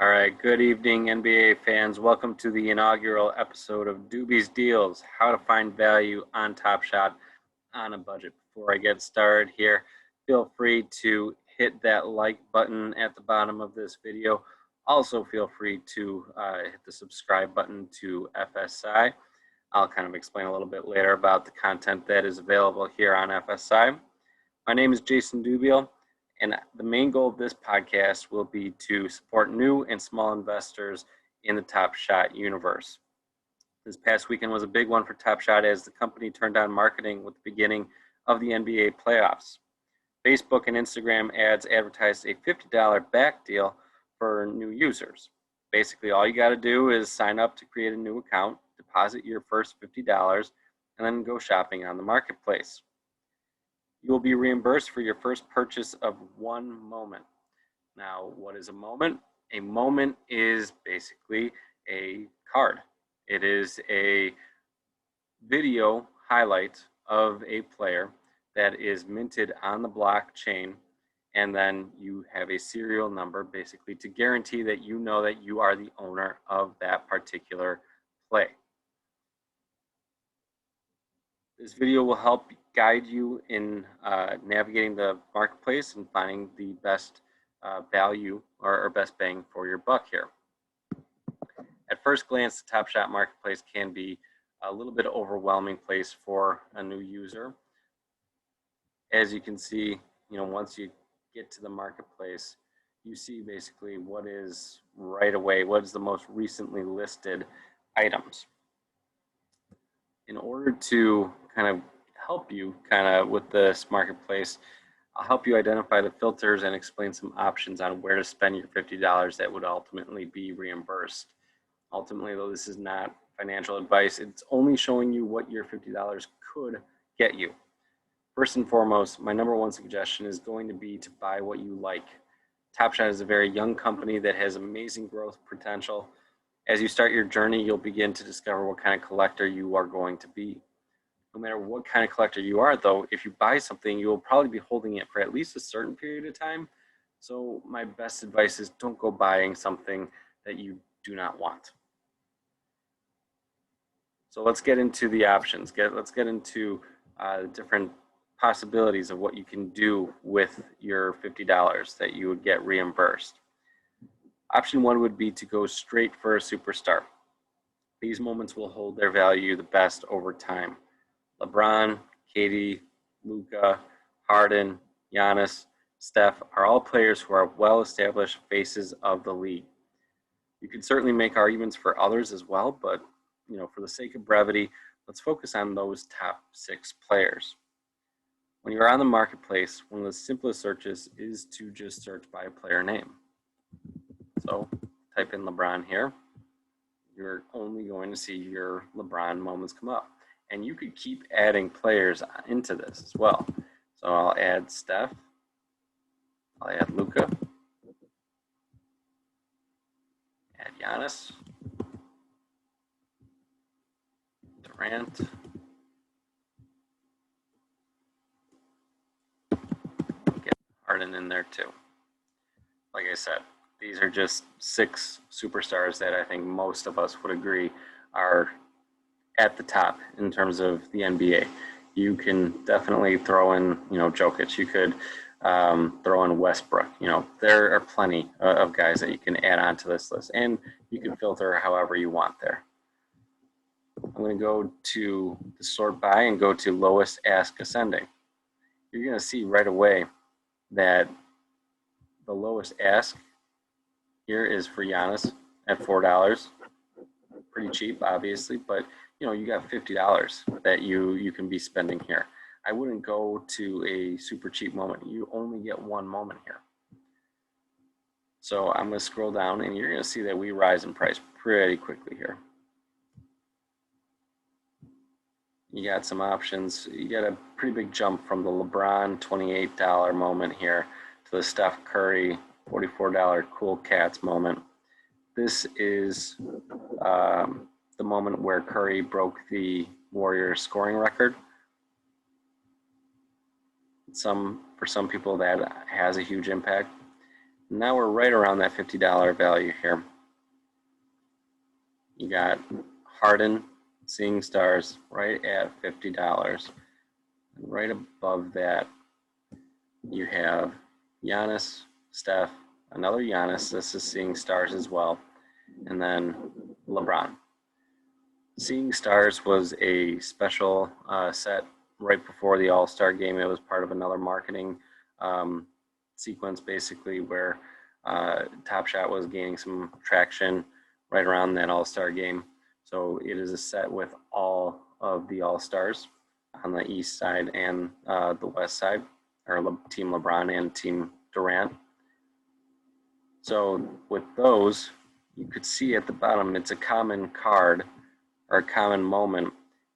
All right, good evening, NBA fans. Welcome to the inaugural episode of Dubie's Deals, how to find value on TopShot on a budget. Before I get started here, feel free to hit that like button at the bottom of this video. Also, feel free to hit the subscribe button to FSI. I'll kind of explain a little bit later about the content that is available here on FSI. My name is Jason Dubie. And the main goal of this podcast will be to support new and small investors in the TopShot universe. This past weekend was a big one for TopShot as the company turned on marketing with the beginning of the NBA playoffs. Facebook and Instagram ads advertised a $50 back deal for new users. Basically, all you got to do is sign up to create a new account, deposit your first $50, and then go shopping on the marketplace. You will be reimbursed for your first purchase of one moment. Now, what is a moment? A moment is basically a card. It is a video highlight of a player that is minted on the blockchain, and then you have a serial number basically to guarantee that you know that you are the owner of that particular play. This video will help guide you in navigating the marketplace and finding the best value or best bang for your buck here. At first glance, the TopShot marketplace can be a little bit overwhelming place for a new user. As you can see, once you get to the marketplace, you see basically what is right away, what is the most recently listed items. In order to kind of help you with this marketplace, I'll help you identify the filters and explain some options on where to spend your $50 that would ultimately be reimbursed. Ultimately, though, this is not financial advice. It's only showing you what your $50 could get you. First and foremost, my number one suggestion is going to be to buy what you like. TopShot is a very young company that has amazing growth potential. As you start your journey, you'll begin to discover what kind of collector you are going to be. No matter what kind of collector you are, though, if you buy something, you'll probably be holding it for at least a certain period of time. So my best advice is don't go buying something that you do not want. So let's get into the options. Let's get into the different possibilities of what you can do with your $50 that you would get reimbursed. Option one would be to go straight for a superstar. These moments will hold their value the best over time. LeBron, KD, Luka, Harden, Giannis, Steph are all players who are well-established faces of the league. You can certainly make arguments for others as well, but for the sake of brevity, let's focus on those top 6 players. When you're on the marketplace, one of the simplest searches is to just search by a player name. So type in LeBron here. You're only going to see your LeBron moments come up. And you could keep adding players into this as well. So I'll add Steph. I'll add Luka. Add Giannis. Durant. Get Harden in there too. Like I said, these are just 6 superstars that I think most of us would agree are at the top in terms of the NBA. You can definitely throw in, Jokic. You could throw in Westbrook. There are plenty of guys that you can add on to this list, and you can filter however you want there. I'm going to go to the sort by and go to lowest ask ascending. You're going to see right away that the lowest ask here is for Giannis at $4. Pretty cheap, obviously, but you got $50 that you can be spending here. I wouldn't go to a super cheap moment. You only get one moment here. So I'm going to scroll down, and you're going to see that we rise in price pretty quickly here. You got some options. You got a pretty big jump from the LeBron $28 moment here to the Steph Curry $44 Cool Cats moment. This is the moment where Curry broke the Warriors scoring record. For some people that has a huge impact. Now we're right around that $50 value here. You got Harden, Seeing Stars, right at $50. And right above that, you have Giannis, Steph, another Giannis. This is Seeing Stars as well. And then LeBron. Seeing Stars was a special set right before the All-Star game. It was part of another marketing sequence, basically, where TopShot was gaining some traction right around that All-Star game. So it is a set with all of the All-Stars on the east side and the west side, or Team LeBron and Team Durant. So with those, you could see at the bottom, it's a common card or a common moment,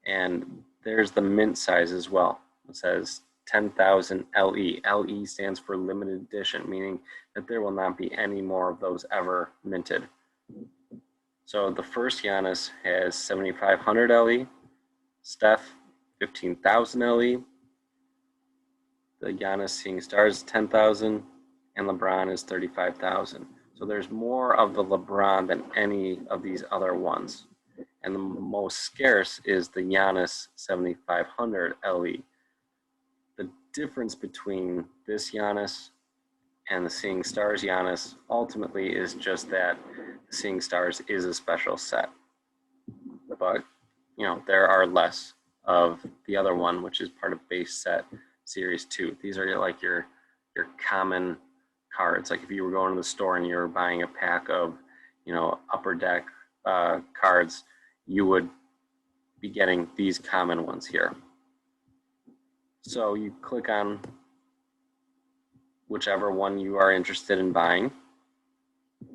and there's the mint size as well. It says 10,000 LE. LE stands for limited edition, meaning that there will not be any more of those ever minted. So the first Giannis has 7,500 LE, Steph 15,000 LE, the Giannis Seeing Stars is 10,000, and LeBron is 35,000. So there's more of the LeBron than any of these other ones. And the most scarce is the Giannis 7,500 LE. The difference between this Giannis and the Seeing Stars Giannis ultimately is just that the Seeing Stars is a special set. But, you know, there are less of the other one, which is part of base set series 2. These are like your common cards. Like if you were going to the store and you were buying a pack of, you know, upper deck cards, you would be getting these common ones here. So you click on whichever one you are interested in buying,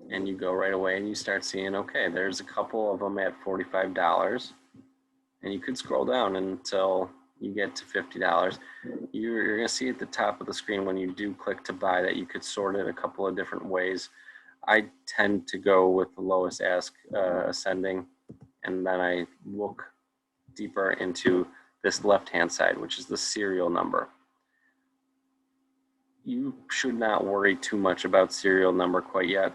and you go right away and you start seeing, okay, there's a couple of them at $45, and you could scroll down until you get to $50. You're going to see at the top of the screen when you do click to buy that you could sort it a couple of different ways. I tend to go with the lowest ask ascending, and then I look deeper into this left-hand side, which is the serial number. You should not worry too much about serial number quite yet,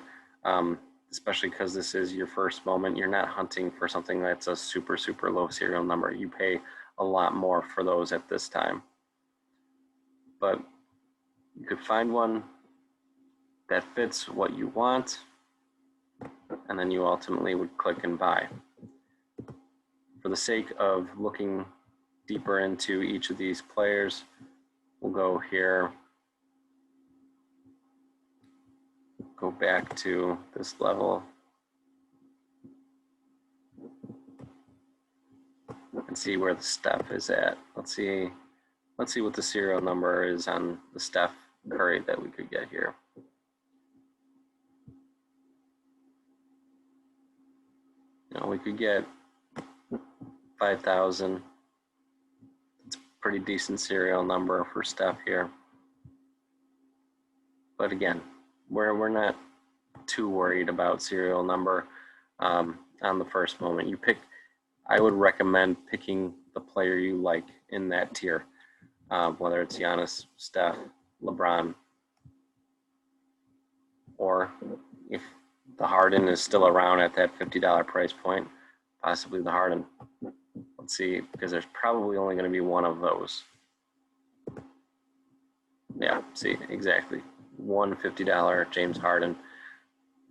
especially because this is your first moment. You're not hunting for something that's a super, super low serial number. You pay a lot more for those at this time. But you could find one that fits what you want, and then you ultimately would click and buy. For the sake of looking deeper into each of these players, we'll go here, go back to this level, and see where the Steph is at. Let's see what the serial number is on the Steph Curry that we could get here. You know, we could get 5,000. It's a pretty decent serial number for Steph here. But again, we're not too worried about serial number on the first moment. I would recommend picking the player you like in that tier, whether it's Giannis, Steph, LeBron, or if the Harden is still around at that $50 price point, possibly the Harden. Let's see, because there's probably only going to be one of those. Yeah, see, exactly. One $50 James Harden.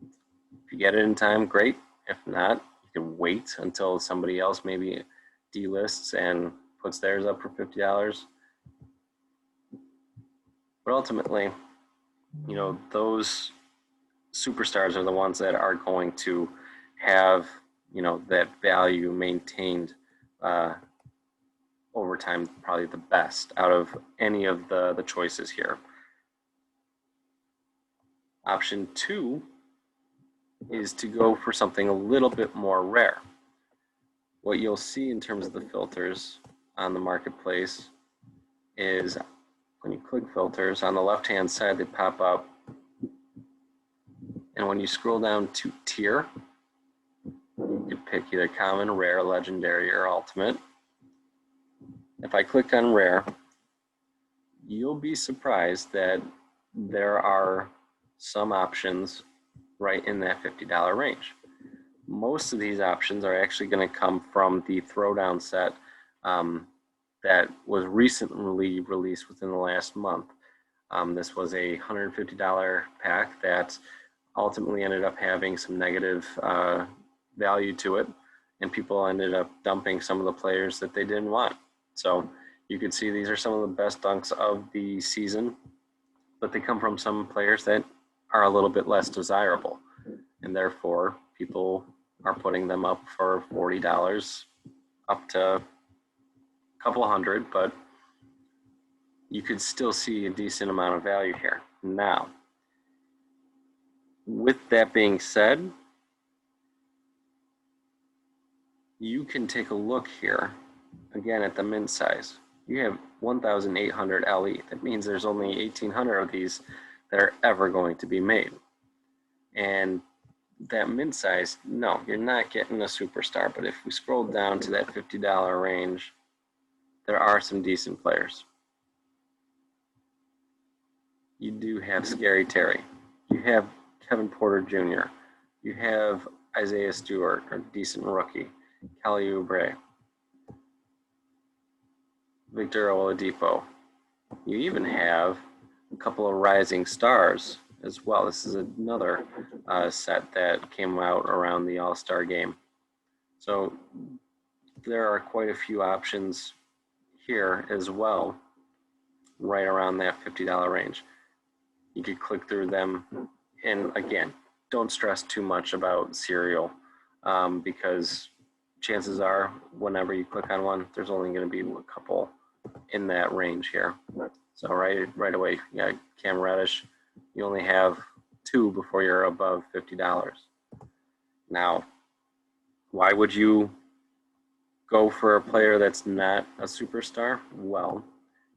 If you get it in time, great. If not, you can wait until somebody else maybe delists and puts theirs up for $50. But ultimately, you know, those superstars are the ones that are going to have, you know, that value maintained over time, probably the best out of any of the choices here. Option 2 is to go for something a little bit more rare. What you'll see in terms of the filters on the marketplace is when you click filters, on the left-hand side, they pop up. And when you scroll down to tier, you can pick either common, rare, legendary, or ultimate. If I click on rare, you'll be surprised that there are some options right in that $50 range. Most of these options are actually going to come from the throwdown set that was recently released within the last month. This was a $150 pack that ultimately ended up having some negative value to it, and people ended up dumping some of the players that they didn't want. So you could see these are some of the best dunks of the season, but they come from some players that are a little bit less desirable, and therefore people are putting them up for $40 up to a couple hundred, but you could still see a decent amount of value here. Now, with that being said, you can take a look here again at the mint size. You have 1,800 LE. That means there's only 1,800 of these that are ever going to be made. And that mint size, no, you're not getting a superstar. But if we scroll down to that $50 range, there are some decent players. You do have Scary Terry. You have Kevin Porter Jr. You have Isaiah Stewart, a decent rookie. Kelly Oubre. Victor Oladipo. You even have a couple of rising stars as well. This is another set that came out around the All-Star game. So there are quite a few options here as well, right around that $50 range. You could click through them, and again, don't stress too much about serial because chances are whenever you click on one, there's only going to be a couple in that range here. So right away, you got Cam Reddish. You only have 2 before you're above $50. Now, why would you go for a player that's not a superstar? Well,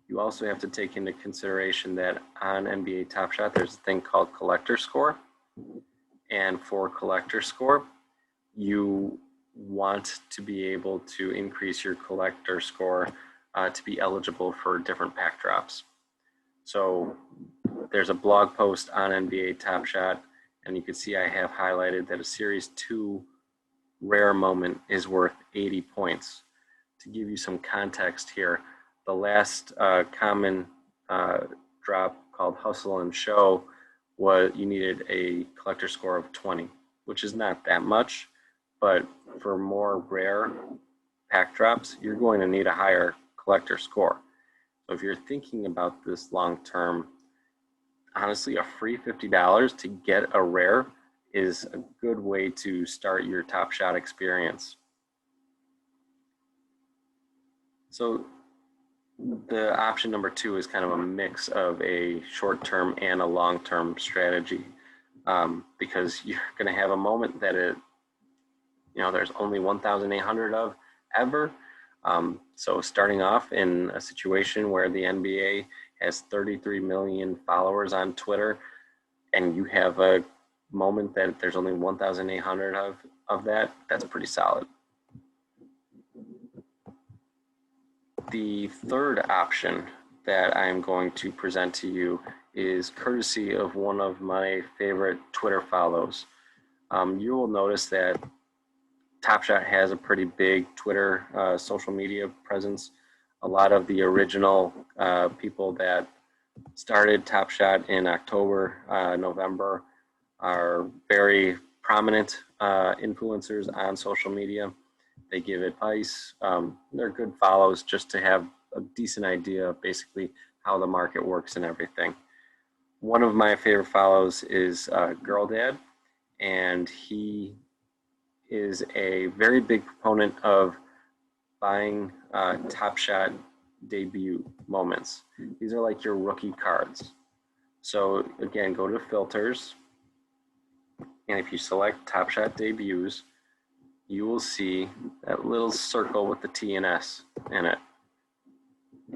you also have to take into consideration that on NBA TopShot, there's a thing called collector score. And for collector score, you want to be able to increase your collector score to be eligible for different pack drops. So there's a blog post on NBA TopShot, and you can see I have highlighted that a Series 2 rare moment is worth 80 points. To give you some context here, the last common drop called Hustle and Show was you needed a collector score of 20, which is not that much, but for more rare pack drops, you're going to need a higher collector score. So if you're thinking about this long term, honestly, a free $50 to get a rare is a good way to start your TopShot experience. So the option number 2 is kind of a mix of a short-term and a long-term strategy because you're going to have a moment that there's only 1,800 of ever. So starting off in a situation where the NBA has 33 million followers on Twitter, and you have a moment that there's only 1,800 of that, that's pretty solid. The third option that I'm going to present to you is courtesy of one of my favorite Twitter follows. You will notice that TopShot has a pretty big Twitter social media presence. A lot of the original people that started TopShot in October, November are very prominent influencers on social media. They give advice. They're good follows just to have a decent idea of basically how the market works and everything. One of my favorite follows is Girl Dad, and he is a very big proponent of buying TopShot debut moments. These are like your rookie cards. So again, go to filters, and if you select TopShot debuts, you will see that little circle with the T and S in it.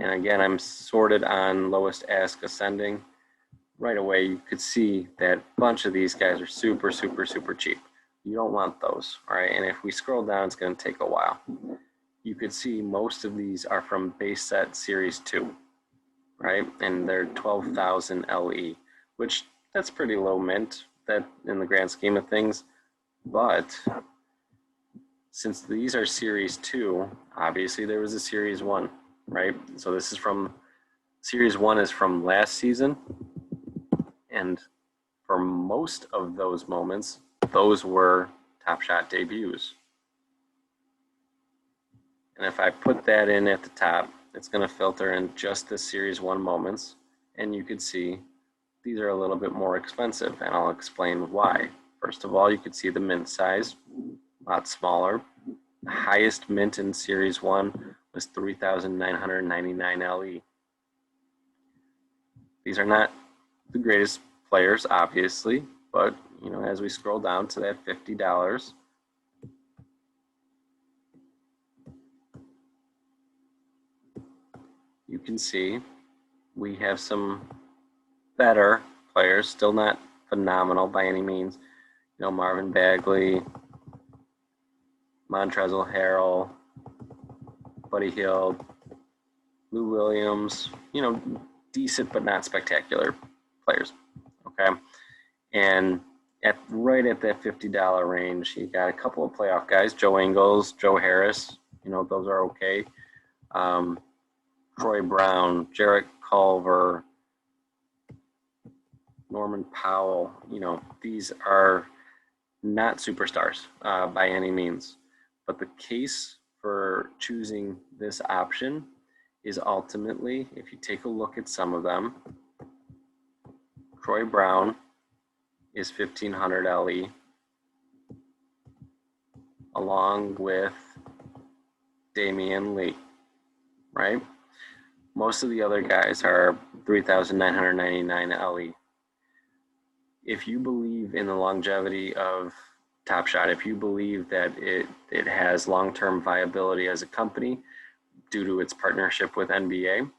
And again, I'm sorted on lowest ask ascending. Right away, you could see that a bunch of these guys are super, super, super cheap. You don't want those, all right? And if we scroll down, it's going to take a while. You could see most of these are from base set Series 2, right? And they're 12,000 LE, which that's pretty low mint that in the grand scheme of things. But since these are series 2, obviously there was a series 1, right? So this is from series 1 is from last season, and for most of those moments, those were Top Shot debuts. And if I put that in at the top, it's going to filter in just the series 1 moments, and you could see these are a little bit more expensive, and I'll explain why. First of all, you could see the mint size, a lot smaller. The highest mint in series 1 was 3,999 LE. These are not the greatest players, obviously, but as we scroll down to that $50, you can see we have some better players, still not phenomenal by any means. Marvin Bagley, Montrezl Harrell, Buddy Hield, Lou Williams, decent but not spectacular players, okay? And right at that $50 range, you got a couple of playoff guys, Joe Ingles, Joe Harris, those are okay. Troy Brown, Jarrett Culver, Norman Powell, these are not superstars by any means. But the case for choosing this option is ultimately, if you take a look at some of them, Troy Brown is 1,500 LE, along with Damian Lee, right? Most of the other guys are 3,999 LE. If you believe in the longevity of Top Shot, if you believe that it has long-term viability as a company due to its partnership with NBA,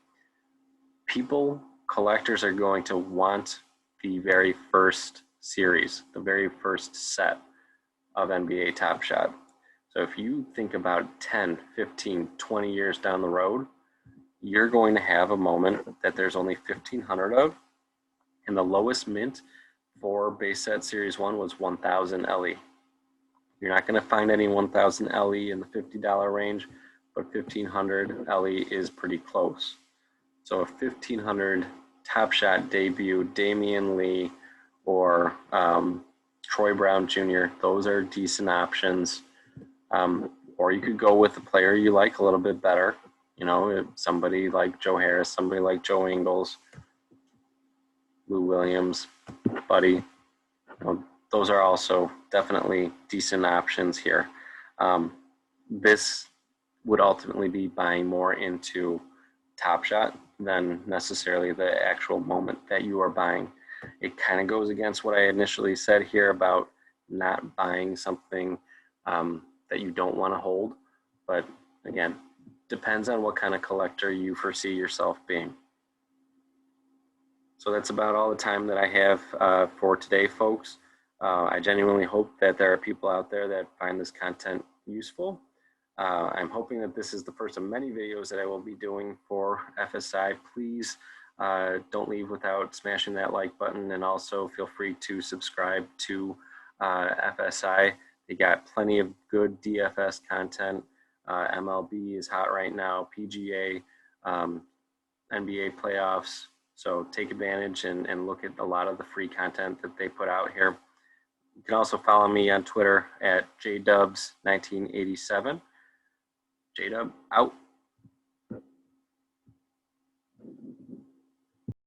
collectors are going to want the very first series, the very first set of NBA Top Shot. So if you think about 10, 15, 20 years down the road, you're going to have a moment that there's only 1,500 of, and the lowest mint for base set series 1 was 1,000 LE. You're not going to find any 1,000 LE in the $50 range, but 1,500 LE is pretty close. So a 1,500 Top Shot debut, Damian Lee or Troy Brown Jr., those are decent options. Or you could go with a player you like a little bit better. Somebody like Joe Harris, somebody like Joe Ingles, Lou Williams, Buddy. Those are also definitely decent options here. This would ultimately be buying more into Top Shot than necessarily the actual moment that you are buying. It kind of goes against what I initially said here about not buying something that you don't want to hold. But again, depends on what kind of collector you foresee yourself being. So that's about all the time that I have for today, folks. I genuinely hope that there are people out there that find this content useful. I'm hoping that this is the first of many videos that I will be doing for FSI. Please don't leave without smashing that like button, and also feel free to subscribe to FSI. They got plenty of good DFS content. MLB is hot right now, PGA, NBA playoffs. So take advantage and look at a lot of the free content that they put out here. You can also follow me on Twitter at jdubs1987. JDub out.